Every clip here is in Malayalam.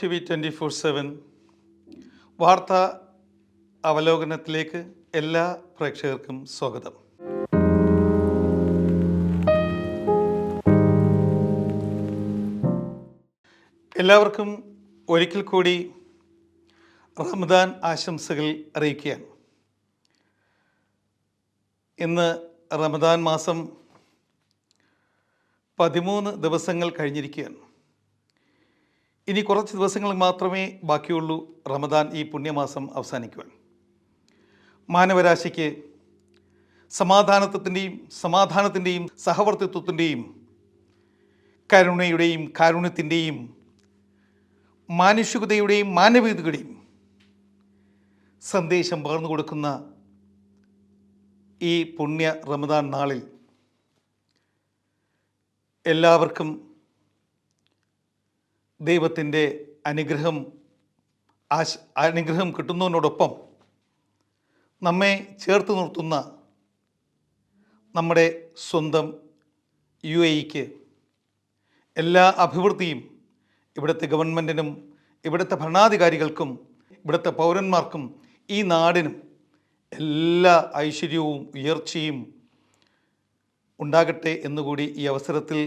TV 24/7 വാർത്താ അവലോകനത്തിലേക്ക് എല്ലാ പ്രേക്ഷകർക്കും സ്വാഗതം. എല്ലാവർക്കും ഒരിക്കൽ കൂടി റമദാൻ ആശംസകൾ അറിയിക്കുകയാണ്. ഇന്ന് റമദാൻ മാസം 13 ദിവസങ്ങൾ കഴിഞ്ഞിരിക്കുകയാണ്. ഇനി കുറച്ച് ദിവസങ്ങൾ മാത്രമേ ബാക്കിയുള്ളൂ റമദാൻ ഈ പുണ്യമാസം അവസാനിക്കുവാൻ. മാനവരാശിക്ക് സമാധാനത്തിൻ്റെയും സഹവർത്തിത്വത്തിൻ്റെയും കരുണയുടെയും കാരുണ്യത്തിൻ്റെയും മാനുഷികതയുടെയും മാനവികതയുടെയും സന്ദേശം പകർന്നു കൊടുക്കുന്ന ഈ പുണ്യ റമദാൻ നാളിൽ എല്ലാവർക്കും ദൈവത്തിൻ്റെ അനുഗ്രഹം കിട്ടുന്നതിനോടൊപ്പം നമ്മെ ചേർത്ത് നിർത്തുന്ന നമ്മുടെ സ്വന്തം UAE എല്ലാ അഭിവൃദ്ധിയും ഇവിടുത്തെ ഗവൺമെൻറ്റിനും ഇവിടുത്തെ ഭരണാധികാരികൾക്കും ഇവിടുത്തെ പൗരന്മാർക്കും ഈ നാടിനും എല്ലാ ഐശ്വര്യവും ഉയർച്ചയും ഉണ്ടാകട്ടെ എന്നുകൂടി ഈ അവസരത്തിൽ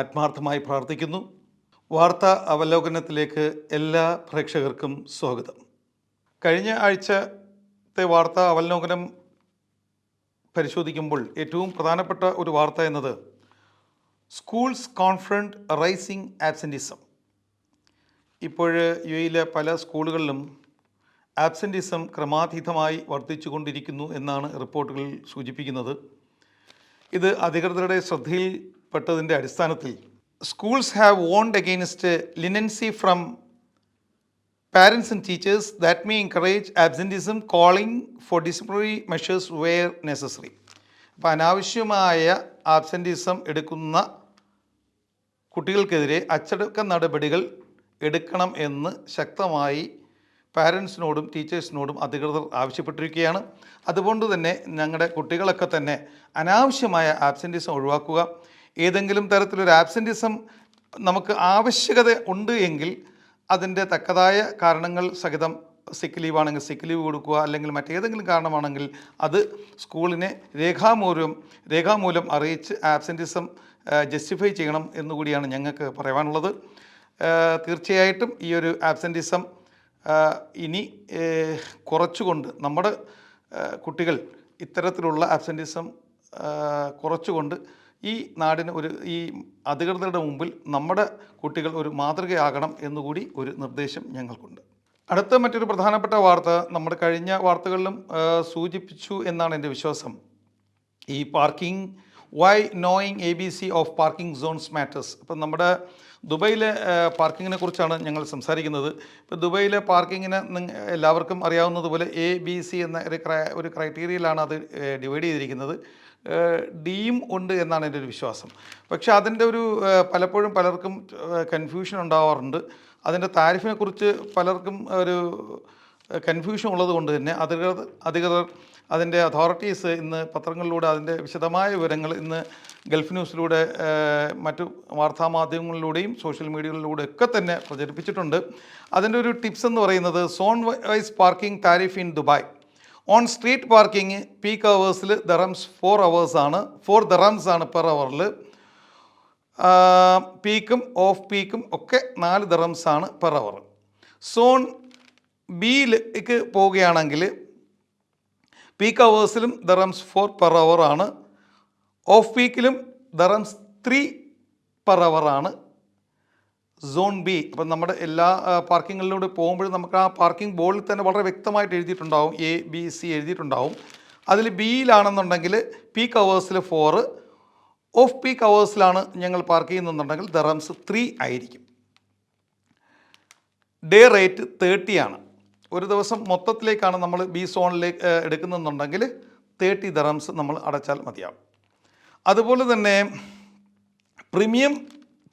ആത്മാർത്ഥമായി പ്രാർത്ഥിക്കുന്നു. വാർത്താ അവലോകനത്തിലേക്ക് എല്ലാ പ്രേക്ഷകർക്കും സ്വാഗതം. കഴിഞ്ഞ ആഴ്ചത്തെ വാർത്താ അവലോകനം പരിശോധിക്കുമ്പോൾ ഏറ്റവും പ്രധാനപ്പെട്ട ഒരു വാർത്ത എന്നത് സ്കൂൾസ് കോൺഫ്രണ്ട് റൈസിംഗ് ആബ്സെൻറ്റിസം. ഇപ്പോൾ UAE പല സ്കൂളുകളിലും ആബ്സെൻറ്റിസം ക്രമാതീതമായി വർദ്ധിച്ചുകൊണ്ടിരിക്കുന്നു എന്നാണ് റിപ്പോർട്ടുകൾ സൂചിപ്പിക്കുന്നത്. ഇത് അധികൃതരുടെ ശ്രദ്ധയിൽപ്പെട്ടതിൻ്റെ അടിസ്ഥാനത്തിൽ schools have warned against leniency from parents and teachers that may encourage absenteeism, calling for disciplinary measures where necessary. അപ്പോൾ അനാവശ്യമായ ആബ്സെൻറ്റിസം എടുക്കുന്ന കുട്ടികൾക്കെതിരെ അച്ചടക്ക നടപടികൾ എടുക്കണം എന്ന് ശക്തമായി പാരൻസിനോടും ടീച്ചേഴ്സിനോടും അധികൃതർ ആവശ്യപ്പെട്ടിരിക്കുകയാണ്. അതുകൊണ്ട് തന്നെ ഞങ്ങളുടെ കുട്ടികളൊക്കെ തന്നെ അനാവശ്യമായ ആബ്സെൻറ്റിസം ഒഴിവാക്കുക. ഏതെങ്കിലും തരത്തിലൊരു ആബ്സെൻറ്റിസം നമുക്ക് ആവശ്യകത ഉണ്ട് എങ്കിൽ അതിൻ്റെ തക്കതായ കാരണങ്ങൾ സഹിതം സിക്ക് ലീവ് ആണെങ്കിൽ സിക്ക് ലീവ് കൊടുക്കുക, അല്ലെങ്കിൽ മറ്റേതെങ്കിലും കാരണമാണെങ്കിൽ അത് സ്കൂളിനെ രേഖാമൂലം അറിയിച്ച് ആബ്സെൻറ്റിസം ജസ്റ്റിഫൈ ചെയ്യണം എന്നുകൂടിയാണ് ഞങ്ങൾക്ക് പറയാനുള്ളത്. തീർച്ചയായിട്ടും ഈ ഒരു ആബ്സെൻറ്റിസം ഇനി കുറച്ചുകൊണ്ട് നമ്മുടെ കുട്ടികൾ ഇത്തരത്തിലുള്ള ആബ്സെൻറ്റിസം കുറച്ചുകൊണ്ട് ഈ നാടിന് ഈ അധികൃതരുടെ മുമ്പിൽ നമ്മുടെ കുട്ടികൾ ഒരു മാതൃകയാകണം എന്നുകൂടി ഒരു നിർദ്ദേശം ഞങ്ങൾക്കുണ്ട്. അടുത്ത മറ്റൊരു പ്രധാനപ്പെട്ട വാർത്ത നമ്മുടെ കഴിഞ്ഞ വാർത്തകളിലും സൂചിപ്പിച്ചു എന്നാണ് എൻ്റെ വിശ്വാസം. ഈ parking why knowing ABC of parking zones matters. ഇപ്പം നമ്മുടെ ദുബൈയിലെ പാർക്കിങ്ങിനെ കുറിച്ചാണ് ഞങ്ങൾ സംസാരിക്കുന്നത്. ഇപ്പോൾ ദുബൈയിലെ പാർക്കിങ്ങിന് എല്ലാവർക്കും അറിയാവുന്നതുപോലെ ABC എന്ന ഒരു ക്രൈറ്റീരിയയിലാണ് അത് ഡിവൈഡ് ചെയ്തിരിക്കുന്നത്. ഡിയും ഉണ്ട് എന്നാണ് എൻ്റെ ഒരു വിശ്വാസം. പക്ഷേ അതിൻ്റെ ഒരു പലപ്പോഴും പലർക്കും കൺഫ്യൂഷൻ ഉണ്ടാവാറുണ്ട്. അതിൻ്റെ താരിഫിനെ കുറിച്ച് പലർക്കും ഒരു കൺഫ്യൂഷൻ ഉള്ളത് കൊണ്ട് തന്നെ അധികൃതർ അതിൻ്റെ അതോറിറ്റീസ് ഇന്ന് പത്രങ്ങളിലൂടെ അതിൻ്റെ വിശദമായ വിവരങ്ങൾ ഇന്ന് ഗൾഫ് ന്യൂസിലൂടെ മറ്റു വാർത്താമാധ്യമങ്ങളിലൂടെയും സോഷ്യൽ മീഡിയകളിലൂടെ ഒക്കെ തന്നെ പ്രചരിപ്പിച്ചിട്ടുണ്ട്. അതിൻ്റെ ഒരു ടിപ്സ് എന്ന് പറയുന്നത് zone wise parking tariff in Dubai. On street parking peak അവേഴ്സിൽ ദറംസ് 4 dirhams ആണ് പെർ അവറിൽ. പീക്കും ഓഫ് പീക്കും ഒക്കെ 4 dirhams ആണ് പെർ അവർ. സോൺ ബിയിലേക്ക് പോവുകയാണെങ്കിൽ പീക്ക് അവേഴ്സിലും ദറംസ് 4 പെർ അവർ ആണ്. ഓഫ് പീക്കിലും ദറംസ് 3 പെർ അവർ ആണ്. സോൺ ബി അപ്പം നമ്മുടെ എല്ലാ പാർക്കിങ്ങിലൂടെ പോകുമ്പോഴും നമുക്ക് ആ പാർക്കിംഗ് ബോർഡിൽ തന്നെ വളരെ വ്യക്തമായിട്ട് എഴുതിയിട്ടുണ്ടാവും, ABC എഴുതിയിട്ടുണ്ടാവും. അതിൽ ബിയിലാണെന്നുണ്ടെങ്കിൽ പീക്ക് അവേഴ്സിൽ 4, ഓഫ് പീക്ക് അവേഴ്സിലാണ് ഞങ്ങൾ പാർക്ക് ചെയ്യുന്നുണ്ടെങ്കിൽ ദറംസ് 3 ആയിരിക്കും. ഡേ റേറ്റ് 30 ആണ്. ഒരു ദിവസം മൊത്തത്തിലേക്കാണ് നമ്മൾ ബി സോണിലേക്ക് എടുക്കുന്നുണ്ടെങ്കിൽ 30 dirhams നമ്മൾ അടച്ചാൽ മതിയാവും. അതുപോലെ തന്നെ പ്രീമിയം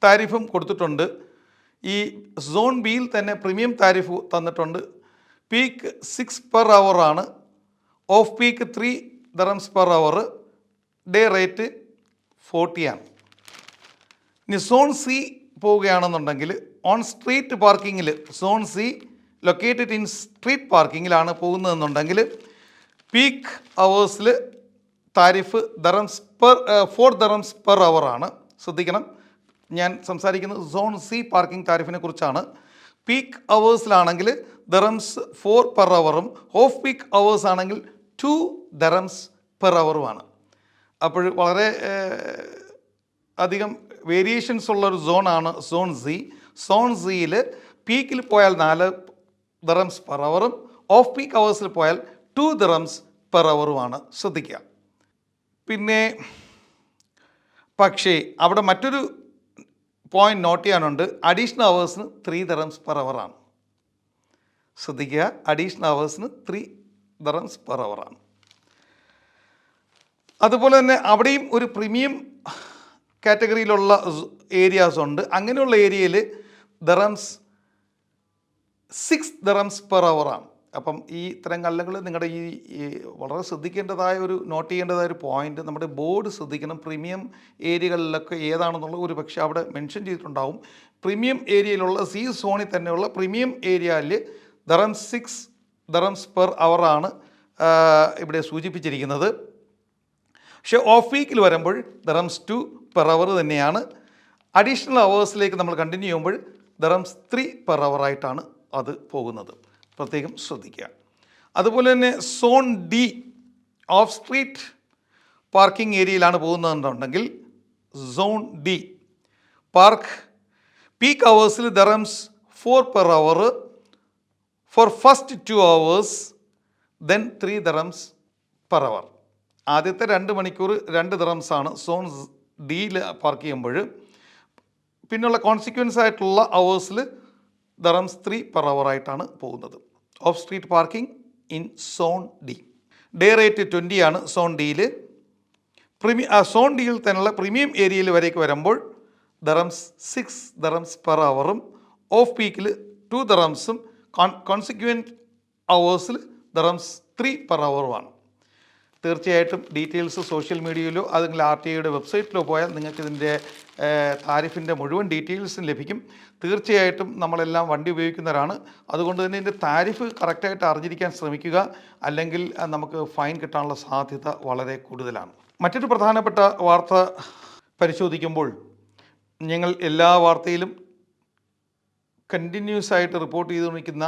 താരിഫും കൊടുത്തിട്ടുണ്ട്. ഈ സോൺ ബിയിൽ തന്നെ പ്രീമിയം താരിഫ് തന്നിട്ടുണ്ട്. പീക്ക് 6 പെർ അവർ ആണ്. Off peak 3 dirhams per hour. Day rate 40 ആണ്. ഇനി സോൺ സി പോവുകയാണെന്നുണ്ടെങ്കിൽ ഓൺ സ്ട്രീറ്റ് പാർക്കിങ്ങിൽ zone C located in street പാർക്കിങ്ങിലാണ് പോകുന്നതെന്നുണ്ടെങ്കിൽ peak hours tariff dirhams per 4 dirhams per ആണ്. ശ്രദ്ധിക്കണം, ഞാൻ സംസാരിക്കുന്നത് സോൺ സി പാർക്കിംഗ് താരിഫിനെ കുറിച്ചാണ്. പീക്ക് അവേഴ്സിലാണെങ്കിൽ ദറംസ് 4 പെർ അവറും ഓഫ് പീക്ക് അവേഴ്സ് ആണെങ്കിൽ 2 ദറംസ് പെർ അവറുമാണ്. അപ്പോൾ വളരെ അധികം വേരിയേഷൻസ് ഉള്ളൊരു സോണാണ് സോൺ സി. സോൺ സിയിൽ പീക്കിൽ പോയാൽ 4 ദറംസ് പെർ അവറും ഓഫ് പീക്ക് അവേഴ്സിൽ പോയാൽ 2 ദറംസ് പെർ അവറുമാണ്. ശ്രദ്ധിക്കുക. പിന്നെ പക്ഷേ അവിടെ മറ്റൊരു പോയിന്റ് നോട്ട് ചെയ്യാനുണ്ട്. അഡീഷണൽ അവേഴ്സിന് 3 ദറംസ് പെർ അവറാണ്. ശ്രദ്ധിക്കുക, അഡീഷണൽ അവേഴ്സിന് 3 ദറംസ് പെർ അവറാണ്. അതുപോലെ തന്നെ അവിടെയും ഒരു പ്രീമിയം കാറ്റഗറിയിലുള്ള ഏരിയാസ് ഉണ്ട്. അങ്ങനെയുള്ള ഏരിയയിൽ ദറംസ് 6 ദറംസ് പെർ അവറാണ്. അപ്പം ഈ ഇത്തരം കല്ലുകൾ നിങ്ങളുടെ ഈ വളരെ ശ്രദ്ധിക്കേണ്ടതായ ഒരു നോട്ട് ചെയ്യേണ്ടതായ ഒരു പോയിന്റ്, നമ്മുടെ ബോർഡ് ശ്രദ്ധിക്കണം. പ്രീമിയം ഏരിയകളിലൊക്കെ ഏതാണെന്നുള്ള ഒരു പക്ഷേ അവിടെ മെൻഷൻ ചെയ്തിട്ടുണ്ടാവും. പ്രീമിയം ഏരിയയിലുള്ള സി സോണിൽ തന്നെയുള്ള പ്രീമിയം ഏരിയയിൽ ദറംസ് 6 ദറംസ് പെർ അവറാണ് ഇവിടെ സൂചിപ്പിച്ചിരിക്കുന്നത്. പക്ഷേ ഓഫ് വീക്കിൽ വരുമ്പോൾ ദറംസ് 2 പെർ അവർ തന്നെയാണ്. അഡീഷണൽ അവേഴ്സിലേക്ക് നമ്മൾ കണ്ടിന്യൂ ചെയ്യുമ്പോൾ ദറംസ് 3 പെർ അവറായിട്ടാണ് അത് പോകുന്നത്. പ്രത്യേകം ശ്രദ്ധിക്കുക. അതുപോലെ തന്നെ zone D off street parking ഏരിയയിലാണ് പോകുന്നതെന്നുണ്ടെങ്കിൽ സോൺ ഡി പാർക്ക് പീക്ക് അവേഴ്സിൽ dirhams 4 per hour for first 2 hours, then 3 dirhams per hour. ആദ്യത്തെ 2 മണിക്കൂർ 2 ദറംസാണ് സോൺ ഡിയിൽ പാർക്ക് ചെയ്യുമ്പോൾ. പിന്നെയുള്ള കോൺസിക്വൻസ് ആയിട്ടുള്ള അവേഴ്സിൽ ദറംസ് 3 പെർ അവറായിട്ടാണ് പോകുന്നത്. Of street parking in zone D. Day rate 20 ആണ് സോൺ ഡിയിൽ. സോൺ ഡിയിൽ തന്നെയുള്ള പ്രീമിയം ഏരിയയിൽ വരേക്ക് വരുമ്പോൾ ദറംസ് 6 ദറംസ് പെർ അവറും ഓഫ് പീക്കിൽ 2 ദറംസും കോൺസിക്വൻറ്റ് അവേഴ്സിൽ ദറംസ് 3 പെർ അവറുമാണ്. തീർച്ചയായിട്ടും ഡീറ്റെയിൽസ് സോഷ്യൽ മീഡിയയിലോ അല്ലെങ്കിൽ RTA വെബ്സൈറ്റിലോ പോയാൽ നിങ്ങൾക്ക് ഇതിൻ്റെ താരിഫിൻ്റെ മുഴുവൻ ഡീറ്റെയിൽസും ലഭിക്കും. തീർച്ചയായിട്ടും നമ്മളെല്ലാം വണ്ടി ഉപയോഗിക്കുന്നവരാണ്. അതുകൊണ്ട് തന്നെ ഇതിൻ്റെ താരിഫ് കറക്റ്റായിട്ട് അറിഞ്ഞിരിക്കാൻ ശ്രമിക്കുക. അല്ലെങ്കിൽ നമുക്ക് ഫൈൻ കിട്ടാനുള്ള സാധ്യത വളരെ കൂടുതലാണ്. മറ്റൊരു പ്രധാനപ്പെട്ട വാർത്ത പരിശോധിക്കുമ്പോൾ ഞങ്ങൾ എല്ലാ വാർത്തയിലും കണ്ടിന്യൂസ് ആയിട്ട് റിപ്പോർട്ട് ചെയ്തുകൊണ്ടിരിക്കുന്ന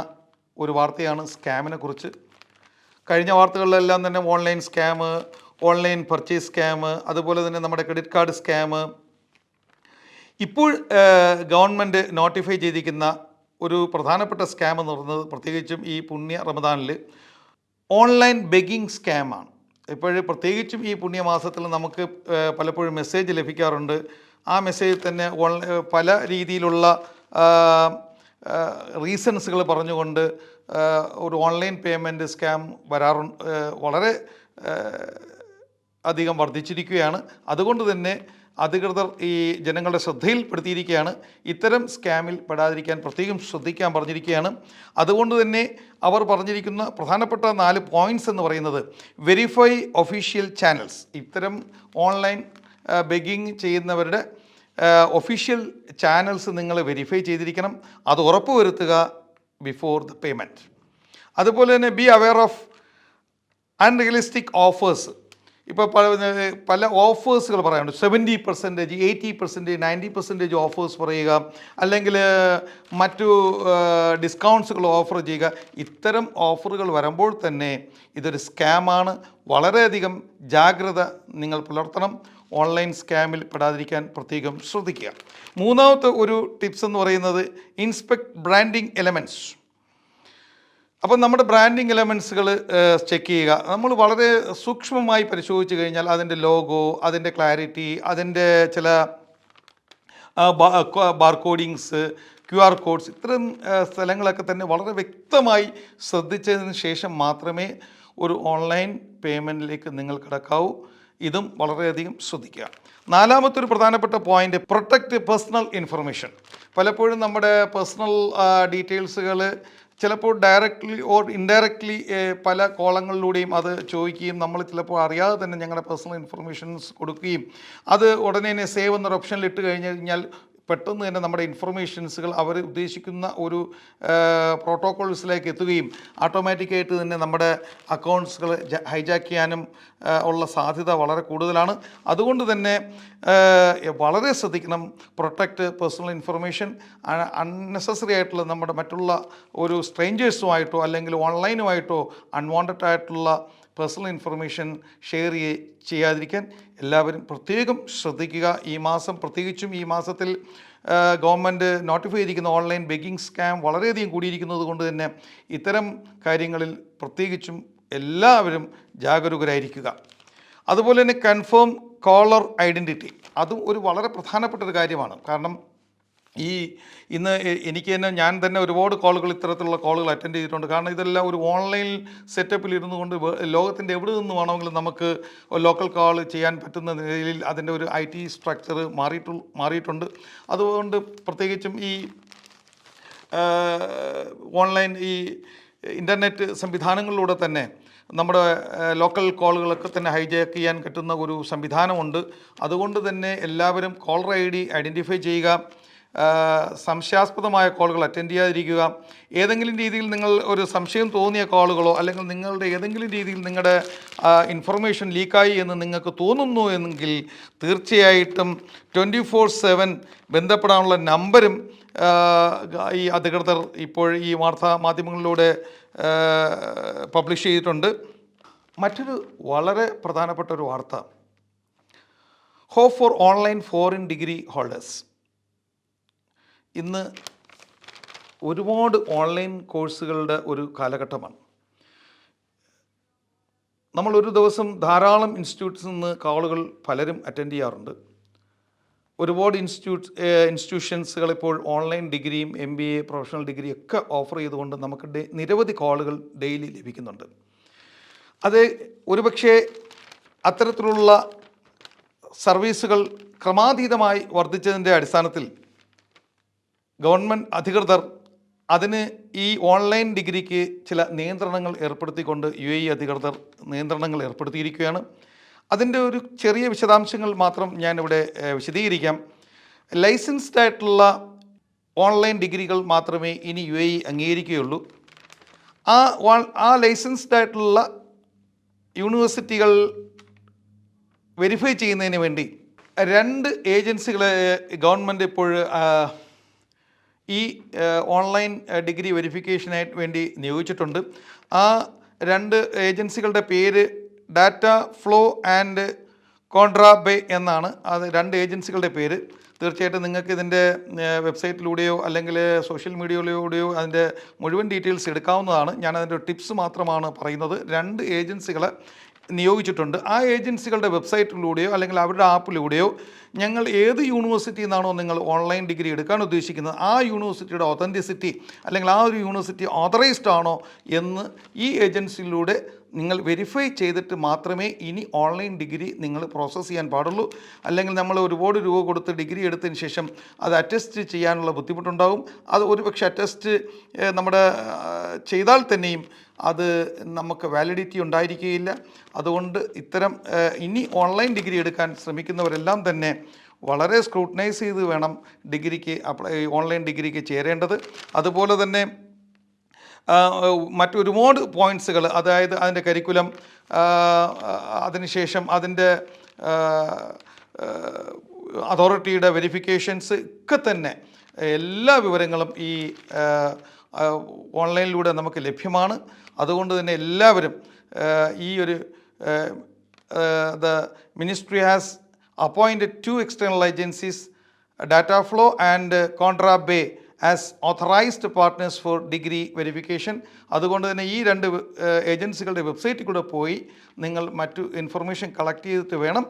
ഒരു വാർത്തയാണ് സ്കാമിനെ കുറിച്ച്. കഴിഞ്ഞ വാർത്തകളിലെല്ലാം തന്നെ online scam, online purchase scam, അതുപോലെ തന്നെ നമ്മുടെ ക്രെഡിറ്റ് കാർഡ് സ്കാം. ഇപ്പോൾ ഗവൺമെൻറ് നോട്ടിഫൈ ചെയ്തിരിക്കുന്ന ഒരു പ്രധാനപ്പെട്ട സ്കാം എന്ന് പറയുന്നത് പ്രത്യേകിച്ചും ഈ പുണ്യ റമദാനിൽ ഓൺലൈൻ ബെഗിങ് സ്കാമാണ്. ഇപ്പോഴും പ്രത്യേകിച്ചും ഈ പുണ്യമാസത്തിൽ നമുക്ക് പലപ്പോഴും മെസ്സേജ് ലഭിക്കാറുണ്ട്. ആ മെസ്സേജിൽ തന്നെ പല രീതിയിലുള്ള റീസൺസുകൾ പറഞ്ഞുകൊണ്ട് ഒരു ഓൺലൈൻ പേയ്മെൻറ്റ് സ്കാം വളരെ അധികം വർദ്ധിച്ചിരിക്കുകയാണ്. അതുകൊണ്ട് തന്നെ അധികൃതർ ഈ ജനങ്ങളുടെ ശ്രദ്ധയിൽപ്പെടുത്തിയിരിക്കുകയാണ്. ഇത്തരം സ്കാമിൽ പെടാതിരിക്കാൻ പ്രത്യേകം ശ്രദ്ധിക്കാൻ പറഞ്ഞിരിക്കുകയാണ്. അതുകൊണ്ട് തന്നെ അവർ പറഞ്ഞിരിക്കുന്ന പ്രധാനപ്പെട്ട 4 പോയിൻറ്റ്സ് എന്ന് പറയുന്നത് വെരിഫൈ ഒഫീഷ്യൽ ചാനൽസ്. ഇത്തരം ഓൺലൈൻ ബെഗിങ് ചെയ്യുന്നവരുടെ ഒഫീഷ്യൽ ചാനൽസ് നിങ്ങൾ വെരിഫൈ ചെയ്തിരിക്കണം. അത് ഉറപ്പുവരുത്തുക ബിഫോർ ദ പേയ്മെൻറ്റ്. അതുപോലെ തന്നെ be aware of unrealistic offers. ഇപ്പോൾ പല ഓഫേഴ്സുകൾ പറയാനുണ്ട്. 70%, 80%, 90% ഓഫേഴ്സ് പറയുക, അല്ലെങ്കിൽ മറ്റു ഡിസ്കൗണ്ട്സുകൾ ഓഫർ ചെയ്യുക. ഇത്തരം ഓഫറുകൾ വരുമ്പോൾ തന്നെ ഇതൊരു സ്കാമാണ്. വളരെയധികം ജാഗ്രത നിങ്ങൾ പുലർത്തണം. ഓൺലൈൻ സ്കാമിൽ പെടാതിരിക്കാൻ പ്രത്യേകം ശ്രദ്ധിക്കുക. മൂന്നാമത്തെ ഒരു ടിപ്സ് എന്ന് പറയുന്നത് ഇൻസ്പെക്ട് ബ്രാൻഡിങ് എലമെൻറ്റ്സ്. അപ്പം നമ്മുടെ ബ്രാൻഡിങ് എലമെൻറ്റ്സുകൾ ചെക്ക് ചെയ്യുക. നമ്മൾ വളരെ സൂക്ഷ്മമായി പരിശോധിച്ച് കഴിഞ്ഞാൽ അതിൻ്റെ ലോഗോ, അതിൻ്റെ ക്ലാരിറ്റി, അതിൻ്റെ ചില ബാർകോഡിങ്സ്, QR കോഡ്സ്, ഇത്തരം സ്ഥലങ്ങളൊക്കെ തന്നെ വളരെ വ്യക്തമായി ശ്രദ്ധിച്ചതിന് ശേഷം മാത്രമേ ഒരു ഓൺലൈൻ പേയ്മെൻറ്റിലേക്ക് നിങ്ങൾ കിടക്കാവൂ. ഇതും വളരെയധികം ശ്രദ്ധിക്കുക. നാലാമത്തെ ഒരു പ്രധാനപ്പെട്ട പോയിൻ്റ് പ്രൊട്ടക്റ്റ് പേഴ്സണൽ ഇൻഫർമേഷൻ. പലപ്പോഴും നമ്മുടെ പേഴ്സണൽ ഡീറ്റെയിൽസുകൾ ചിലപ്പോൾ ഡയറക്റ്റ്ലി ഓർ ഇൻഡയറക്റ്റ്ലി പല കോളങ്ങളിലൂടെയും അത് ചോദിക്കുകയും നമ്മൾ ചിലപ്പോൾ അറിയാതെ തന്നെ ഞങ്ങളുടെ പേഴ്സണൽ ഇൻഫർമേഷൻസ് കൊടുക്കുകയും അത് ഉടനെ തന്നെ സേവ് എന്നൊരു ഓപ്ഷനിൽ ഇട്ട് കഴിഞ്ഞാൽ പെട്ടെന്ന് തന്നെ നമ്മുടെ ഇൻഫർമേഷൻസുകൾ അവർ ഉദ്ദേശിക്കുന്ന ഒരു പ്രോട്ടോക്കോൾസിലേക്ക് എത്തുകയും ഓട്ടോമാറ്റിക്കായിട്ട് തന്നെ നമ്മുടെ അക്കൗണ്ട്സുകൾ ഹൈജാക്ക് ചെയ്യാനും ഉള്ള സാധ്യത വളരെ കൂടുതലാണ്. അതുകൊണ്ട് തന്നെ വളരെ ശ്രദ്ധിക്കണം. Protect personal information. അൺനെസസറി ആയിട്ടുള്ള നമ്മുടെ മറ്റുള്ള ഒരു സ്ട്രേഞ്ചേഴ്സുമായിട്ടോ അല്ലെങ്കിൽ ഓൺലൈനുമായിട്ടോ അൺവാണ്ടഡ് ആയിട്ടുള്ള പേഴ്സണൽ ഇൻഫർമേഷൻ ഷെയർ ചെയ്യാതിരിക്കാൻ എല്ലാവരും പ്രത്യേകം ശ്രദ്ധിക്കുക. ഈ മാസം പ്രത്യേകിച്ചും ഈ മാസത്തിൽ ഗവൺമെൻറ് നോട്ടിഫൈ ചെയ്തിരിക്കുന്ന ഓൺലൈൻ ബെഗിങ് സ്കാം വളരെയധികം കൂടിയിരിക്കുന്നത് കൊണ്ട് തന്നെ ഇത്തരം കാര്യങ്ങളിൽ പ്രത്യേകിച്ചും എല്ലാവരും ജാഗരൂകരായിരിക്കുക. അതുപോലെ തന്നെ കൺഫേം കോളർ ഐഡൻറ്റിറ്റി, അതും ഒരു വളരെ പ്രധാനപ്പെട്ട ഒരു കാര്യമാണ്. കാരണം ഇന്ന് എനിക്ക് തന്നെ ഞാൻ തന്നെ ഒരുപാട് കോളുകൾ ഇത്തരത്തിലുള്ള കോളുകൾ അറ്റൻഡ് ചെയ്തിട്ടുണ്ട്. കാരണം ഇതെല്ലാം ഒരു ഓൺലൈൻ സെറ്റപ്പിൽ ഇരുന്നു കൊണ്ട് ലോകത്തിൻ്റെ എവിടെ നിന്ന് വേണമെങ്കിലും നമുക്ക് ലോക്കൽ കോൾ ചെയ്യാൻ പറ്റുന്ന നിലയിൽ അതിൻ്റെ ഒരു IT സ്ട്രക്ചർ മാറിയിട്ടുണ്ട്. അതുകൊണ്ട് പ്രത്യേകിച്ചും ഈ ഓൺലൈൻ ഇൻ്റർനെറ്റ് സംവിധാനങ്ങളിലൂടെ തന്നെ നമ്മുടെ ലോക്കൽ കോളുകളൊക്കെ തന്നെ ഹൈജാക്ക് ചെയ്യാൻ പറ്റുന്ന ഒരു സംവിധാനമുണ്ട്. അതുകൊണ്ട് തന്നെ എല്ലാവരും കോളർ ID ഐഡൻറ്റിഫൈ ചെയ്യുക. സംശയാസ്പദമായ കോളുകൾ അറ്റൻഡ് ചെയ്യാതിരിക്കുക. ഏതെങ്കിലും രീതിയിൽ നിങ്ങൾ ഒരു സംശയം തോന്നിയ കോളുകളോ അല്ലെങ്കിൽ നിങ്ങളുടെ ഏതെങ്കിലും രീതിയിൽ നിങ്ങളുടെ ഇൻഫർമേഷൻ ലീക്കായി എന്ന് നിങ്ങൾക്ക് തോന്നുന്നു എങ്കിൽ തീർച്ചയായിട്ടും 24/7 ബന്ധപ്പെടാനുള്ള നമ്പരും ഈ അധികൃതർ ഇപ്പോൾ ഈ വാർത്താ മാധ്യമങ്ങളിലൂടെ പബ്ലിഷ് ചെയ്തിട്ടുണ്ട്. മറ്റൊരു വളരെ പ്രധാനപ്പെട്ട ഒരു വാർത്ത, hope for online foreign degree holders. ഇന്ന് ഒരുപാട് ഓൺലൈൻ കോഴ്സുകളുടെ ഒരു കാലഘട്ടമാണ്. നമ്മളൊരു ദിവസം ധാരാളം ഇൻസ്റ്റിറ്റ്യൂട്ട്സിൽ നിന്ന് കോളുകൾ പലരും അറ്റൻഡ് ചെയ്യാറുണ്ട്. ഒരുപാട് ഇൻസ്റ്റിറ്റ്യൂഷൻസുകൾ ഇപ്പോൾ ഓൺലൈൻ ഡിഗ്രിയും MBA പ്രൊഫഷണൽ ഡിഗ്രിയും ഒക്കെ ഓഫർ ചെയ്തുകൊണ്ട് നമുക്ക് നിരവധി കോളുകൾ ഡെയിലി ലഭിക്കുന്നുണ്ട്. അത് ഒരുപക്ഷെ അത്തരത്തിലുള്ള സർവീസുകൾ ക്രമാതീതമായി വർദ്ധിച്ചതിൻ്റെ അടിസ്ഥാനത്തിൽ ഗവൺമെൻറ് അധികൃതർ അതിന് ഈ ഓൺലൈൻ ഡിഗ്രിക്ക് ചില നിയന്ത്രണങ്ങൾ ഏർപ്പെടുത്തിക്കൊണ്ട് UAE അധികൃതർ നിയന്ത്രണങ്ങൾ ഏർപ്പെടുത്തിയിരിക്കുകയാണ്. അതിൻ്റെ ഒരു ചെറിയ വിശദാംശങ്ങൾ മാത്രം ഞാനിവിടെ വിശദീകരിക്കാം. ലൈസൻസ്ഡ് ആയിട്ടുള്ള ഓൺലൈൻ ഡിഗ്രികൾ മാത്രമേ ഇനി UAE അംഗീകരിക്കുകയുള്ളൂ. ആ ലൈസൻസ്ഡ് ആയിട്ടുള്ള യൂണിവേഴ്സിറ്റികൾ വെരിഫൈ ചെയ്യുന്നതിന് വേണ്ടി 2 ഏജൻസികളെ ഗവൺമെൻറ് ഇപ്പോൾ ഈ ഓൺലൈൻ ഡിഗ്രി വെരിഫിക്കേഷനായിട്ട് വേണ്ടി നിയോഗിച്ചിട്ടുണ്ട്. ആ 2 ഏജൻസികളുടെ പേര് ഡാറ്റ ഫ്ലോ ആൻഡ് കോൺട്രാബേ എന്നാണ്. അത് 2 ഏജൻസികളുടെ പേര്. തീർച്ചയായിട്ടും നിങ്ങൾക്ക് ഇതിൻ്റെ വെബ്സൈറ്റിലൂടെയോ അല്ലെങ്കിൽ സോഷ്യൽ മീഡിയയിലൂടെയോ അതിൻ്റെ മുഴുവൻ ഡീറ്റെയിൽസ് എടുക്കാവുന്നതാണ്. ഞാനതിൻ്റെ ടിപ്സ് മാത്രമാണ് പറയുന്നത്. 2 ഏജൻസികളെ നിയോഗിച്ചിട്ടുണ്ട്. ആ ഏജൻസികളുടെ വെബ്സൈറ്റിലൂടെയോ അല്ലെങ്കിൽ അവരുടെ ആപ്പിലൂടെയോ ഞങ്ങൾ ഏത് യൂണിവേഴ്സിറ്റിയിൽ നിന്നാണോ നിങ്ങൾ ഓൺലൈൻ ഡിഗ്രി എടുക്കാൻ ഉദ്ദേശിക്കുന്നത് ആ യൂണിവേഴ്സിറ്റിയുടെ ഒതൻറ്റിസിറ്റി അല്ലെങ്കിൽ ആ ഒരു യൂണിവേഴ്സിറ്റി ഓതറൈസ്ഡ് ആണോ എന്ന് ഈ ഏജൻസിയിലൂടെ നിങ്ങൾ വെരിഫൈ ചെയ്തിട്ട് മാത്രമേ ഇനി ഓൺലൈൻ ഡിഗ്രി നിങ്ങൾ പ്രോസസ്സ് ചെയ്യാൻ പാടുള്ളൂ. അല്ലെങ്കിൽ നമ്മൾ ഒരുപാട് രൂപ കൊടുത്ത് ഡിഗ്രി എടുത്തതിന് ശേഷം അത് അറ്റസ്റ്റ് ചെയ്യാനുള്ള ബുദ്ധിമുട്ടുണ്ടാകും. അത് ഒരുപക്ഷെ അറ്റസ്റ്റ് നമ്മുടെ ചെയ്താൽ തന്നെയും അത് നമുക്ക് വാലിഡിറ്റി ഉണ്ടായിരിക്കുകയില്ല. അതുകൊണ്ട് ഇത്തരം ഇനി ഓൺലൈൻ ഡിഗ്രി എടുക്കാൻ ശ്രമിക്കുന്നവരെല്ലാം തന്നെ വളരെ സ്ക്രൂട്ടനൈസ് ചെയ്ത് വേണം ഓൺലൈൻ ഡിഗ്രിക്ക് ചേരേണ്ടത്. അതുപോലെ തന്നെ മറ്റൊരുപാട് പോയിൻറ്റ്സുകൾ, അതായത് അതിൻ്റെ കരിക്കുലം, അതിനുശേഷം അതിൻ്റെ അതോറിറ്റിയുടെ വെരിഫിക്കേഷൻസ് ഒക്കെ തന്നെ എല്ലാ വിവരങ്ങളും ഈ ഓൺലൈനിലൂടെ നമുക്ക് ലഭ്യമാണ്. അതുകൊണ്ട് തന്നെ എല്ലാവരും ഈ ഒരു the ministry has appointed 2 external agencies, Dataflow and Contrabay, as authorized partners for degree verification. അതുകൊണ്ട് തന്നെ ഈ 2 ഏജൻസികളുടെ വെബ്സൈറ്റിൽ കൂടെ പോയി നിങ്ങൾ മറ്റു ഇൻഫർമേഷൻ കളക്ട് ചെയ്തിട്ട് വേണം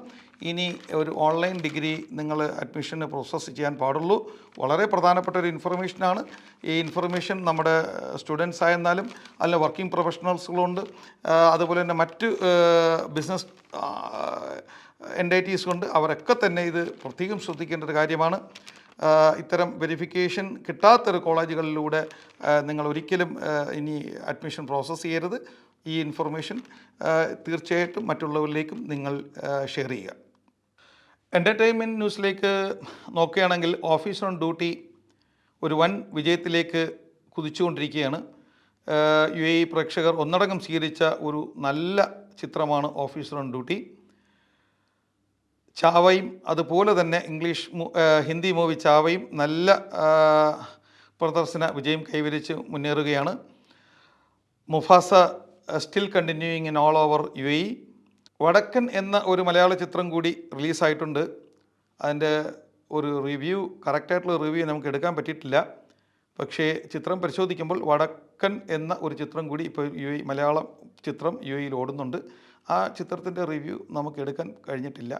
ഇനി ഒരു ഓൺലൈൻ ഡിഗ്രി നിങ്ങൾ അഡ്മിഷന് പ്രോസസ്സ് ചെയ്യാൻ പാടുള്ളൂ. വളരെ പ്രധാനപ്പെട്ട ഒരു ഇൻഫർമേഷനാണ്. ഈ ഇൻഫർമേഷൻ നമ്മുടെ സ്റ്റുഡൻസ് ആയിരുന്നാലും അല്ല വർക്കിംഗ് പ്രൊഫഷണൽസുകളുണ്ട്, അതുപോലെ തന്നെ മറ്റ് ബിസിനസ് എൻറ്റൈറ്റീസ് കൊണ്ട് അവരൊക്കെ തന്നെ ഇത് പ്രത്യേകം ശ്രദ്ധിക്കേണ്ട ഒരു കാര്യമാണ്. ഇത്തരം വെരിഫിക്കേഷൻ കിട്ടാത്തൊരു കോളേജുകളിലൂടെ നിങ്ങൾ ഒരിക്കലും ഇനി അഡ്മിഷൻ പ്രോസസ്സ് ചെയ്യരുത്. ഈ ഇൻഫർമേഷൻ തീർച്ചയായിട്ടും മറ്റുള്ളവരിലേക്കും നിങ്ങൾ ഷെയർ ചെയ്യുക. എൻ്റർടൈൻമെൻറ്റ് ന്യൂസിലേക്ക് നോക്കുകയാണെങ്കിൽ ഓഫീസർ ഓൺ ഡ്യൂട്ടി ഒരു വൻ വിജയത്തിലേക്ക് കുതിച്ചുകൊണ്ടിരിക്കുകയാണ്. UAE പ്രേക്ഷകർ ഒന്നടങ്കം സ്വീകരിച്ച ഒരു നല്ല ചിത്രമാണ് ഓഫീസർ ഓൺ ഡ്യൂട്ടി. ചാവയും അതുപോലെ തന്നെ ഹിന്ദി മൂവി ചാവയും നല്ല പ്രദർശന വിജയം കൈവരിച്ച് മുന്നേറുകയാണ്. Mufasa still continuing in all over UAE. വടക്കൻ എന്ന ഒരു മലയാള ചിത്രം കൂടി റിലീസായിട്ടുണ്ട്. അതിൻ്റെ ഒരു കറക്റ്റായിട്ടുള്ള റിവ്യൂ നമുക്ക് എടുക്കാൻ പറ്റിയിട്ടില്ല. പക്ഷേ ചിത്രം പരിശോധിക്കുമ്പോൾ വടക്കൻ എന്ന ഒരു ചിത്രം കൂടി ഇപ്പോൾ മലയാളം ചിത്രം UAEയിൽ ഓടുന്നുണ്ട്. ആ ചിത്രത്തിൻ്റെ റിവ്യൂ നമുക്ക് എടുക്കാൻ കഴിഞ്ഞിട്ടില്ല.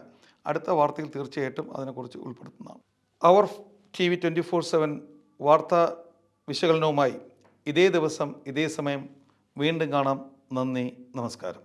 അടുത്ത വാർത്തയിൽ തീർച്ചയായിട്ടും അതിനെക്കുറിച്ച് ഉൾപ്പെടുത്തുന്നതാണ്. അവർ TV 24/7 വാർത്താ വിശകലനവുമായി ഇതേ ദിവസം ഇതേ സമയം വീണ്ടും കാണാം. നന്ദി, നമസ്കാരം.